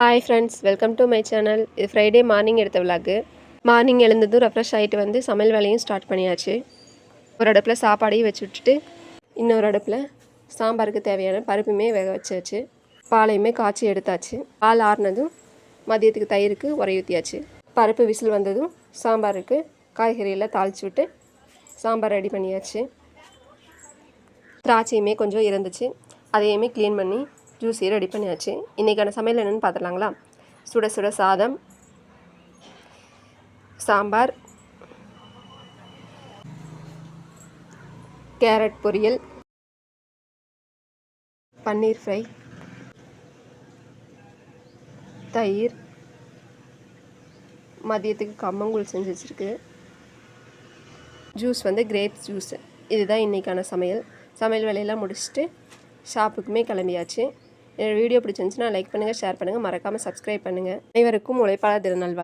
Hi friends, welcome to my channel. இது Friday morning எடுத்த vlog. Morning எழுந்ததும் refresh ஆகிட்டு வந்து சமையல் வேலையும் ஸ்டார்ட் பண்ணியாச்சு. ஒரு அடுப்பில் சாப்பாடையும் வச்சு விட்டுட்டு இன்னொரு அடுப்பில் சாம்பாருக்கு தேவையான பருப்புமே வேக வச்சாச்சு. பாலையுமே காய்ச்சி எடுத்தாச்சு. பால் ஆறுனதும் மதியத்துக்கு தயிருக்கு உரைய ஊற்றியாச்சு. பருப்பு விசில் வந்ததும் சாம்பாருக்கு காய்கறியெல்லாம் தாளித்து விட்டு சாம்பார் ரெடி பண்ணியாச்சு. திராட்சையுமே கொஞ்சம் இருந்துச்சு, அதையுமே க்ளீன் பண்ணி ஜூஸையும் ரெடி பண்ணியாச்சு. இன்றைக்கான சமையல் என்னென்னு பார்த்துடலாங்களா? சுட சுட சாதம், சாம்பார், கேரட் பொரியல், பன்னீர் ஃப்ரை, தயிர், மதியத்துக்கு கம்மங்கூழ் செஞ்சு வச்சுருக்கு. ஜூஸ் வந்து கிரேப்ஸ் ஜூஸ். இதுதான் இன்றைக்கான சமையல். சமையல் வேலையெல்லாம் முடிச்சுட்டு ஷாப்புக்குமே கிளம்பியாச்சு. என்னோடய வீடியோ பிடிச்சிருந்துச்சுன்னா லைக் பண்ணுங்கள், ஷேர் பண்ணுங்கள், மறக்காமல் சப்ஸ்கிரைப் பண்ணுங்கள். அனைவருக்கும் உழைப்பாளர் தின நல்வாழ்த்துக்கள்.